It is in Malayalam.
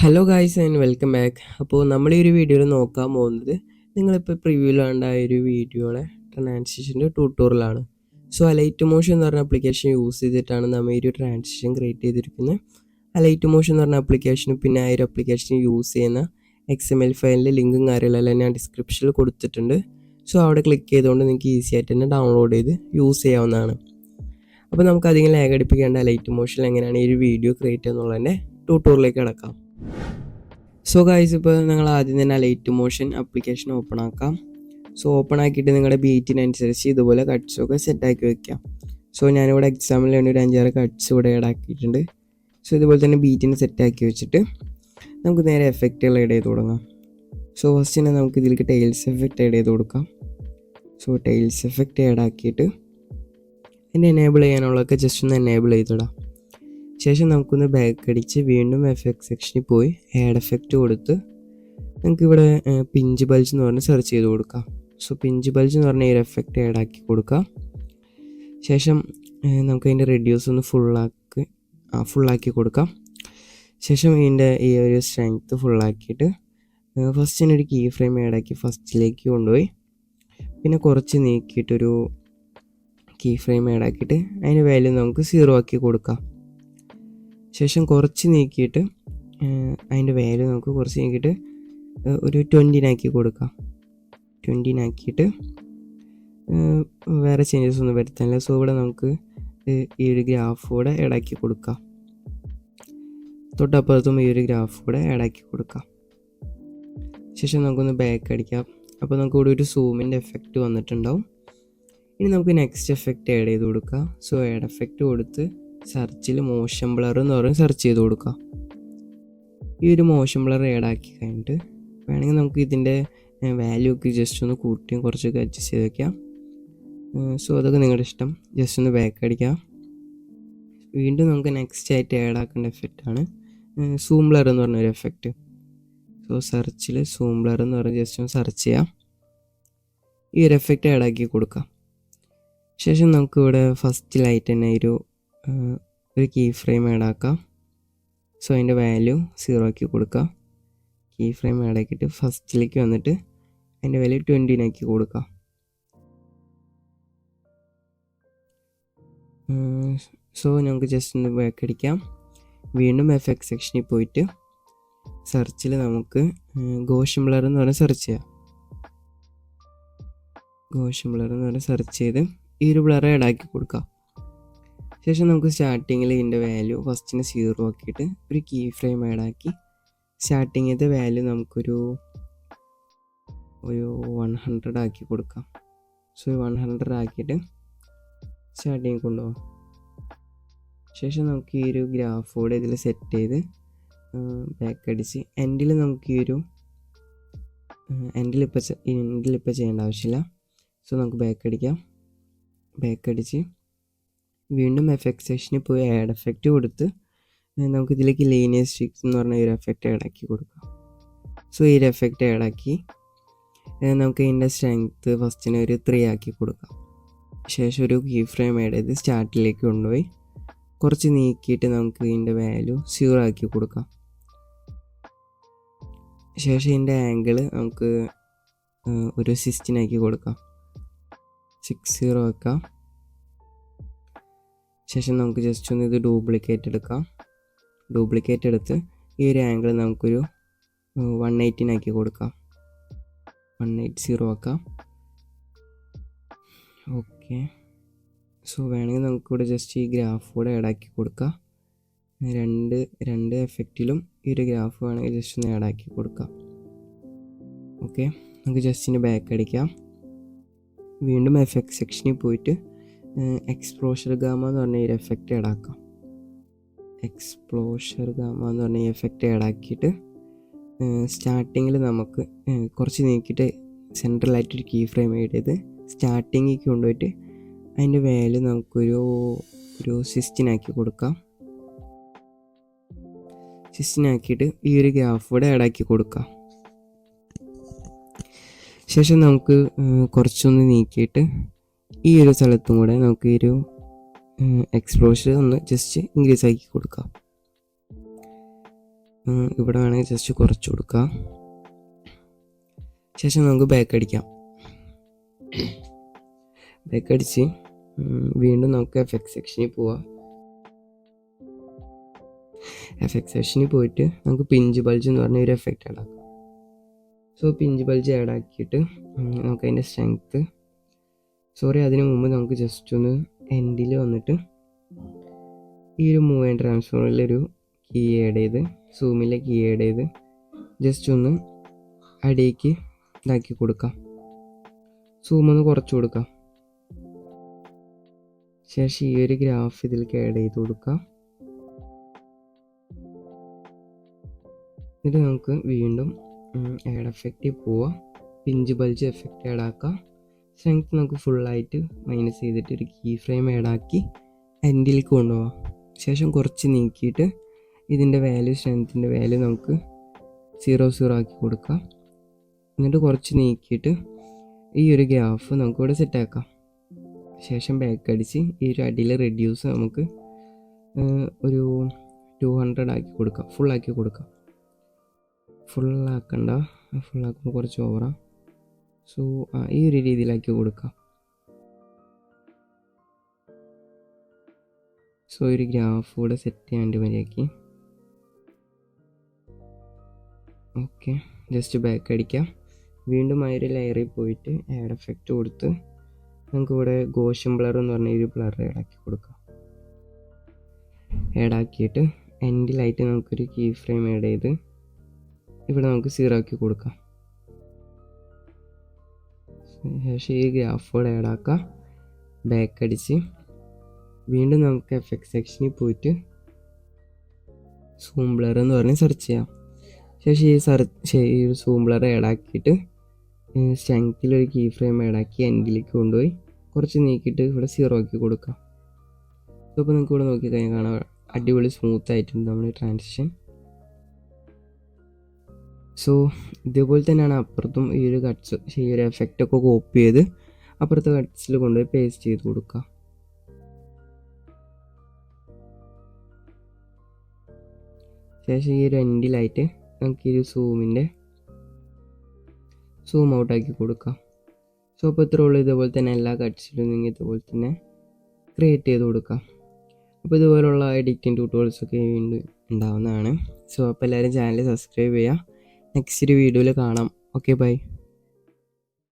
Hello guys and welcome back. അപ്പോൾ നമ്മൾ ഈ ഒരു വീഡിയോയിൽ നോക്കാൻ പോകുന്നത് നിങ്ങളിപ്പോൾ പ്രിവ്യൂവിൽ കണ്ട ഒരു വീഡിയോയുടെ ട്രാൻസിഷൻ്റെ ട്യൂട്ടോറിയലാണ്. സോ അലൈറ്റ് മോഷൻ എന്ന് പറഞ്ഞ ആപ്ലിക്കേഷൻ യൂസ് ചെയ്തിട്ടാണ് നമ്മൾ ഈ ഒരു ട്രാൻസിഷൻ ക്രിയേറ്റ് ചെയ്തിരിക്കുന്നത്. അലൈറ്റ് മോഷൻ എന്ന് പറഞ്ഞ ആപ്ലിക്കേഷനും പിന്നെ ആ ഒരു ആപ്ലിക്കേഷൻ യൂസ് ചെയ്യുന്ന XML ഫയലിൻ്റെ ലിങ്കും കാര്യങ്ങളെല്ലാം ഞാൻ ഡിസ്ക്രിപ്ഷനിൽ കൊടുത്തിട്ടുണ്ട്. സോ അവിടെ ക്ലിക്ക് ചെയ്തുകൊണ്ട് നിങ്ങൾക്ക് ഈസി ആയിട്ട് തന്നെ ഡൗൺലോഡ് ചെയ്ത് യൂസ് ചെയ്യാവുന്നതാണ്. അപ്പോൾ നമുക്ക് അധികം ലാഗ് അടിപ്പിക്കേണ്ട അലൈറ്റ് മോഷൻ എങ്ങനെയാണ് ഈ ഒരു വീഡിയോ ക്രിയേറ്റ് ചെയ്യുന്നുള്ളതിൻ്റെ ട്യൂട്ടോറിയലിലേക്ക് കിടക്കാം. സോ ഗൈസ്, ഇപ്പോൾ നിങ്ങൾ ആദ്യം തന്നെ അലൈറ്റ് മോഷൻ ആപ്ലിക്കേഷൻ ഓപ്പൺ ആക്കാം. സോ ഓപ്പൺ ആക്കിയിട്ട് നിങ്ങളുടെ ബീറ്റിനനുസരിച്ച് ഇതുപോലെ കട്ട്സൊക്കെ സെറ്റാക്കി വെക്കാം. സോ ഞാനിവിടെ എക്സാമ്പിൾ വേണ്ടി ഒരു 5-6 കട്ട്സ് ഇവിടെ ആഡ്. സോ ഇതുപോലെ തന്നെ ബീറ്റിന് സെറ്റാക്കി വെച്ചിട്ട് നമുക്ക് നേരെ എഫക്റ്റുകൾ ആഡ് ചെയ്ത് തുടങ്ങാം. സോ ഫസ്റ്റ് തന്നെ നമുക്ക് ഇതിലേക്ക് ടൈൽസ് എഫക്റ്റ് ആഡ് ചെയ്ത് കൊടുക്കാം. സോ ടൈൽസ് എഫക്റ്റ് ആഡ് ആക്കിയിട്ട് എൻ്റെ എനേബിൾ ചെയ്യാനുള്ളതൊക്കെ ജസ്റ്റ് ഒന്ന് എനേബിൾ ചെയ്തിടാം. ശേഷം നമുക്കൊന്ന് ബാക്ക് അടിച്ച് വീണ്ടും എഫക്റ്റ് സെക്ഷനിൽ പോയി ആഡ് എഫക്റ്റ് കൊടുത്ത് നമുക്കിവിടെ പിഞ്ച് ബൾജ് എന്ന് പറഞ്ഞ് സെർച്ച് ചെയ്ത് കൊടുക്കാം. സോ പിഞ്ച് ബൾജ് എന്ന് പറഞ്ഞ ഈ ഒരു എഫക്റ്റ് ആഡ് ആക്കി കൊടുക്കാം. ശേഷം നമുക്കതിൻ്റെ റെഡ്യൂസ് ഒന്ന് ഫുള്ളാക്കി കൊടുക്കാം. ശേഷം ഇതിൻ്റെ ഈ ഒരു സ്ട്രെങ്ത്ത് ഫുള്ളാക്കിയിട്ട് ഫസ്റ്റ് തന്നെ ഒരു കീ ഫ്രെയിം ആഡ് ആക്കി ഫസ്റ്റിലേക്ക് കൊണ്ടുപോയി പിന്നെ കുറച്ച് നീക്കിയിട്ടൊരു കീ ഫ്രെയിം ആഡ് ആക്കിയിട്ട് അതിൻ്റെ വാല്യൂ നമുക്ക് 0 ആക്കി കൊടുക്കാം. ശേഷം കുറച്ച് നീക്കിയിട്ട് അതിൻ്റെ വാല്യൂ നമുക്ക് കുറച്ച് നീക്കിയിട്ട് ഒരു 20 കൊടുക്കാം. 20 വേറെ ചേഞ്ചസ് ഒന്നും വരുത്താനില്ല. സോ ഇവിടെ നമുക്ക് ഈ ഒരു ഗ്രാഫ് കൂടെ ആഡാക്കി കൊടുക്കാം. തൊട്ടപ്പുറത്തും ഈ ഒരു ഗ്രാഫ് കൂടെ ആഡാക്കി കൊടുക്കാം. ശേഷം നമുക്കൊന്ന് ബാക്ക് അടിക്കാം. അപ്പോൾ നമുക്ക് ഇവിടെ ഒരു സൂമിൻ്റെ എഫക്റ്റ് വന്നിട്ടുണ്ടാവും. ഇനി നമുക്ക് നെക്സ്റ്റ് എഫക്റ്റ് ആഡ് ചെയ്ത് കൊടുക്കാം. സോ ആഡ് എഫക്റ്റ് കൊടുത്ത് സെർച്ചിൽ മോഷൻ ബ്ലർ എന്ന് പറഞ്ഞ് സെർച്ച് ചെയ്ത് കൊടുക്കാം. ഈ ഒരു മോഷൻ ബ്ലർ ആഡാക്കി കഴിഞ്ഞിട്ട് വേണമെങ്കിൽ നമുക്ക് ഇതിൻ്റെ വാല്യൂ ഒക്കെ ജസ്റ്റ് ഒന്ന് കൂട്ടിയും കുറച്ചൊക്കെ അഡ്ജസ്റ്റ് ചെയ്ത് വയ്ക്കാം. സോ അതൊക്കെ നിങ്ങളുടെ ഇഷ്ടം. ജസ്റ്റ് ഒന്ന് ബാക്ക് അടിക്കാം. വീണ്ടും നമുക്ക് നെക്സ്റ്റ് ആയിട്ട് ആഡ് ആക്കേണ്ട എഫക്റ്റാണ് സൂം ബ്ലർ എന്ന് പറഞ്ഞൊരു എഫക്റ്റ്. സോ സെർച്ചിൽ സൂം ബ്ലർ എന്ന് പറഞ്ഞ് ജസ്റ്റ് ഒന്ന് സെർച്ച് ചെയ്യാം. ഈ ഒരു എഫക്റ്റ് ആഡാക്കി കൊടുക്കാം. ശേഷം നമുക്കിവിടെ ഫസ്റ്റിലായിട്ട് തന്നെ ഒരു കീ ഫ്രെയിം ആഡ് ആക്കാം. സോ അതിൻ്റെ വാല്യൂ 0 ആക്കി കൊടുക്കാം. കീ ഫ്രെയിം ആഡ് ആക്കിയിട്ട് ഫസ്റ്റിലേക്ക് വന്നിട്ട് അതിൻ്റെ വാല്യൂ 20 കൊടുക്കാം. സോ നമുക്ക് ജസ്റ്റ് ഒന്ന് ബാക്ക് അടിക്കാം. വീണ്ടും എഫക്റ്റ് സെക്ഷനിൽ പോയിട്ട് സെർച്ചിൽ നമുക്ക് ഗോഷൻ ബ്ലർ എന്ന് പറഞ്ഞ് സെർച്ച് ചെയ്യാം. ഗോഷൻ ബ്ലർ എന്ന് പറഞ്ഞ് സെർച്ച് ചെയ്ത് ഈ ഒരു ബ്ലർ ആഡ് ആക്കി കൊടുക്കാം. ശേഷം നമുക്ക് സ്റ്റാർട്ടിങ്ങിൽ ഇതിൻ്റെ വാല്യൂ ഫസ്റ്റിന് 0 ആക്കിയിട്ട് ഒരു കീ ഫ്രെയിം ആഡ് ആക്കി സ്റ്റാർട്ടിങ്ങിൻ്റെ വാല്യൂ നമുക്കൊരു 100 ആക്കി കൊടുക്കാം. സോ 100 ആക്കിയിട്ട് സ്റ്റാർട്ടിങ് കൊണ്ടുപോകാം. ശേഷം നമുക്ക് ഈ ഒരു ഗ്രാഫ് കൂടെ ഇതിൽ സെറ്റ് ചെയ്ത് ബാക്ക് അടിച്ച് എൻഡിലിപ്പോൾ ചെയ്യേണ്ട ആവശ്യമില്ല. സോ നമുക്ക് ബാക്ക് അടിക്കാം. ബാക്ക് അടിച്ച് വീണ്ടും എഫക്റ്റ് സെക്ഷനിൽ പോയി ആഡ് എഫക്റ്റ് കൊടുത്ത് നമുക്കിതിലേക്ക് ലീനിയർ സ്ട്രിക്സ് എന്ന് പറഞ്ഞ ഒരു എഫക്റ്റ് ആഡാക്കി കൊടുക്കാം. സോ ഈ ഒരു എഫക്റ്റ് ആഡാക്കി നമുക്ക് ഇതിൻ്റെ സ്ട്രെങ്ത്ത് ഫസ്റ്റിന് ഒരു 3 ആക്കി കൊടുക്കാം. ശേഷം ഒരു കീ ഫ്രെയിം ആഡ് ചെയ്ത് സ്റ്റാർട്ടിലേക്ക് കൊണ്ടുപോയി കുറച്ച് നീക്കിയിട്ട് നമുക്ക് ഇതിൻ്റെ വാല്യൂ 0 ആക്കി കൊടുക്കാം. ശേഷം ഇതിൻ്റെ ആംഗിൾ നമുക്ക് ഒരു 16 കൊടുക്കാം. 60 വെക്കാം. ശേഷം നമുക്ക് ജസ്റ്റ് ഒന്ന് ഇത് ഡ്യൂപ്ലിക്കേറ്റ് എടുത്ത് ഈ ഒരു ആംഗിൾ നമുക്കൊരു 180 കൊടുക്കാം. 180 ആക്കാം. ഓക്കെ. സോ വേണമെങ്കിൽ നമുക്കിവിടെ ജസ്റ്റ് ഈ ഗ്രാഫ് കൂടെ ആഡാക്കി കൊടുക്കാം. രണ്ട് എഫക്റ്റിലും ഈ ഒരു ഗ്രാഫ് വേണമെങ്കിൽ ജസ്റ്റ് ഒന്ന് ആഡാക്കി കൊടുക്കാം. ഓക്കെ, നമുക്ക് ജസ്റ്റിന് ബാക്ക് അടിക്കാം. വീണ്ടും എഫക്റ്റ് സെക്ഷനിൽ പോയിട്ട് എക്സ്പ്ലോഷർ ഗാമ എന്ന് പറഞ്ഞ ഒരു എഫക്റ്റ് ആഡാക്കാം. എക്സ്പ്ലോഷർ ഗാമ എന്ന് പറഞ്ഞ ഈ എഫക്റ്റ് ആഡാക്കിയിട്ട് സ്റ്റാർട്ടിങ്ങിൽ നമുക്ക് കുറച്ച് നീക്കിയിട്ട് സെൻട്രലായിട്ടൊരു കീ ഫ്രെയിം ആഡ് ചെയ്ത് സ്റ്റാർട്ടിങ്ങിലേക്ക് കൊണ്ടുപോയിട്ട് അതിൻ്റെ വാല്യൂ നമുക്കൊരു 16 കൊടുക്കാം. 16 ഈ ഒരു ഗ്രാഫ് കൂടെ ആഡാക്കി കൊടുക്കാം. ശേഷം നമുക്ക് കുറച്ചൊന്ന് നീക്കിയിട്ട് ഈ ഒരു സ്ഥലത്തും കൂടെ നമുക്ക് ഈ ഒരു എക്സ്പ്ലോഷർ ഒന്ന് ജസ്റ്റ് ഇൻക്രീസ് ആക്കി കൊടുക്കാം. ഇവിടെ വേണമെങ്കിൽ ജസ്റ്റ് കുറച്ച് കൊടുക്കുക. ശേഷം നമുക്ക് ബാക്ക് അടിക്കാം. ബാക്ക് അടിച്ച് വീണ്ടും നമുക്ക് എഫക്ട് സെക്ഷനിൽ പോവാം. എഫക്ട് സെക്ഷനിൽ പോയിട്ട് നമുക്ക് പിഞ്ച് ബൾജ് എന്ന് പറഞ്ഞ ഒരു എഫക്റ്റ് ആഡ് ആക്കാം. സോ പിഞ്ച് ബൾജ് ആഡ് ആക്കിയിട്ട് നമുക്ക് അതിൻ്റെ സ്ട്രെങ്ത്ത് അതിന് മുമ്പ് നമുക്ക് ജസ്റ്റ് ഒന്ന് എൻഡിൽ വന്നിട്ട് ഈ ഒരു മൂവ് ആൻഡ് ട്രാൻസ്ഫോമിലൊരു കീ ആഡ് ചെയ്ത് സൂമിലെ കീ ആഡ് ചെയ്ത് ജസ്റ്റ് ഒന്ന് അടിയിലേക്ക് ഇതാക്കി കൊടുക്കാം. സൂം ഒന്ന് കുറച്ച് കൊടുക്കാം. ശേഷം ഈ ഒരു ഗ്രാഫ് ഇതിലേക്ക് ആഡ് ചെയ്ത് കൊടുക്കാം. എന്നിട്ട് നമുക്ക് വീണ്ടും ആഡ് എഫക്റ്റിൽ പോവാം. പിഞ്ച് ബൾജ് എഫക്റ്റ് ആഡ് ആക്കാം. സ്ട്രെങ്ത് നമുക്ക് ഫുള്ളായിട്ട് മൈനസ് ചെയ്തിട്ട് ഒരു കീ ഫ്രെയിം ആഡ് ആക്കി എൻഡിലേക്ക് കൊണ്ടുപോകാം. ശേഷം കുറച്ച് നീക്കിയിട്ട് ഇതിൻ്റെ വാല്യൂ സ്ട്രെങ്ത്തിൻ്റെ വാല്യൂ നമുക്ക് 0 ആക്കി കൊടുക്കാം. എന്നിട്ട് കുറച്ച് നീക്കിയിട്ട് ഈ ഒരു ഗ്രാഫ് നമുക്കിവിടെ സെറ്റാക്കാം. ശേഷം ബാക്ക് അടിച്ച് ഈ ഒരു അടിയിൽ റെഡ്യൂസ് നമുക്ക് ഒരു 200 ആക്കി കൊടുക്കാം. ഫുള്ളാക്കി കൊടുക്കാം. ഫുള്ളാക്കണ്ട, ഫുള്ളാക്കുമ്പോൾ കുറച്ച് ഓവറാണ്. സോ ഈ ഒരു രീതിയിലാക്കി കൊടുക്കാം. സോ ഒരു ഗ്രാഫ് കൂടെ സെറ്റ് ചെയ്യാണ്ട് മതിയാക്കി. ഓക്കെ, ജസ്റ്റ് ബാക്ക് അടിക്കാം. വീണ്ടും ആ ഒരു ലെയറിൽ പോയിട്ട് ആഡ് എഫക്റ്റ് കൊടുത്ത് നമുക്കിവിടെ ഗോഷൻ ബ്ലർ എന്ന് പറഞ്ഞ ഒരു ബ്ലർ ആഡാക്കി കൊടുക്കാം. ആഡാക്കിയിട്ട് എൻഡിലായിട്ട് നമുക്കൊരു കീ ഫ്രെയിം ആഡ് ചെയ്ത് ഇവിടെ നമുക്ക് 0 ആക്കി കൊടുക്കാം. ശേഷം ഈ ഗ്രാഫ് കൂടെ ആഡാക്കാം. ബാക്ക് അടിച്ച് വീണ്ടും നമുക്ക് എഫക്ട് സെക്ഷനിൽ പോയിട്ട് സൂം ബ്ലർ എന്ന് പറഞ്ഞ് സെർച്ച് ചെയ്യാം. ശേഷം ഈ ഒരു സൂം ബ്ലർ ആഡാക്കിയിട്ട് സ്ട്രെങ്ത്തിലൊരു കീ ഫ്രെയിം ആഡാക്കി എൻഡിലേക്ക് കൊണ്ടുപോയി കുറച്ച് നീക്കിയിട്ട് ഇവിടെ 0 ആക്കി കൊടുക്കാം. അപ്പോൾ നിങ്ങൾക്ക് ഇവിടെ നോക്കിക്കഴിഞ്ഞാൽ കാണാം അടിപൊളി സ്മൂത്ത് ആയിട്ടുണ്ട് നമ്മുടെ ട്രാൻസിഷൻ. സോ ഇതേപോലെ തന്നെയാണ് അപ്പുറത്തും ഈ ഒരു കട്ട്സ് ഈ ഒരു എഫക്റ്റൊക്കെ കോപ്പി ചെയ്ത് അപ്പുറത്തെ കട്ട്സിൽ കൊണ്ടുപോയി പേസ്റ്റ് ചെയ്ത് കൊടുക്കുക. ശേഷം ഈ ഒരു എൻഡിലായിട്ട് നമുക്ക് ഈ ഒരു സൂം ഔട്ടാക്കി കൊടുക്കാം. സോ അപ്പോൾ ഇത്രേ ഉള്ളൂ. ഇതേപോലെ തന്നെ എല്ലാ കട്ട്സിലും നിങ്ങൾ ഇതുപോലെ തന്നെ ക്രിയേറ്റ് ചെയ്ത് കൊടുക്കാം. അപ്പോൾ ഇതുപോലുള്ള എഡിറ്റിംഗ് ട്യൂട്ടോറിയൽസൊക്കെ വീണ്ടും ഉണ്ടാവുന്നതാണ്. സോ അപ്പോൾ എല്ലാവരും ചാനൽ സബ്സ്ക്രൈബ് ചെയ്യുക. നെക്സ്റ്റ് ഒരു വീഡിയോയിൽ കാണാം. Okay, by.